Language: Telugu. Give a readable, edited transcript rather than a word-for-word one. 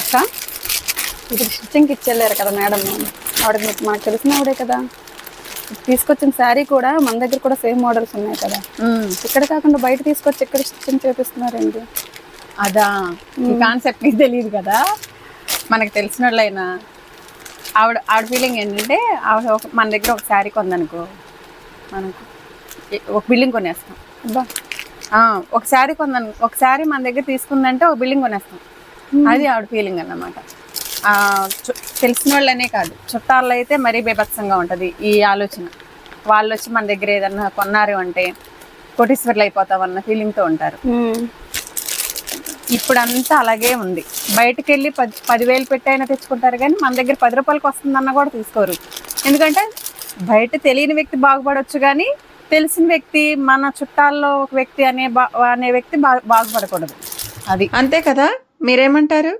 అక్క ఇప్పుడు స్టిచ్చింగ్కి ఇచ్చెళ్ళారు కదా మేడం, ఆవిడకి మీకు మనకు తెలిసిన ఆవిడే కదా, తీసుకొచ్చిన శారీ కూడా మన దగ్గర కూడా సేమ్ మోడల్స్ ఉన్నాయి కదా, ఇక్కడ కాకుండా బయట తీసుకొచ్చి ఇక్కడ స్టిచ్చింగ్ చేపిస్తున్నారండి. అదా ఈ కాన్సెప్ట్ మీకు తెలియదు కదా, మనకు తెలిసిన వాళ్ళైనా ఆవిడ ఫీలింగ్ ఏంటంటే ఆవిడ మన దగ్గర ఒక శారీ కొందనుకో మనకు ఒక బిల్డింగ్ కొనేస్తాం. అబ్బా ఒక శారీ ఒక శారీ మన దగ్గర తీసుకుందంటే ఒక బిల్డింగ్ కొనేస్తాం. అది ఆవిడ ఫీలింగ్ అన్నమాట. తెలిసిన వాళ్ళనే కాదు, చుట్టాల్లో అయితే మరీ బీభత్సంగా ఉంటుంది ఈ ఆలోచన. వాళ్ళు వచ్చి మన దగ్గర ఏదన్నా కొన్నారు అంటే కోటీశ్వర్లు అయిపోతామన్న ఫీలింగ్తో ఉంటారు. ఇప్పుడు అంతా అలాగే ఉంది. బయటకు వెళ్ళి 10,000 పెట్టైనా తెచ్చుకుంటారు, కానీ మన దగ్గర 10 రూపాయలకి వస్తుందన్న కూడా తీసుకోరు. ఎందుకంటే బయట తెలియని వ్యక్తి బాగుపడవచ్చు, కానీ తెలిసిన వ్యక్తి, మన చుట్టాల్లో ఒక వ్యక్తి అనే వ్యక్తి బాగుపడకూడదు. అది అంతే కదా, మీరేమంటారు?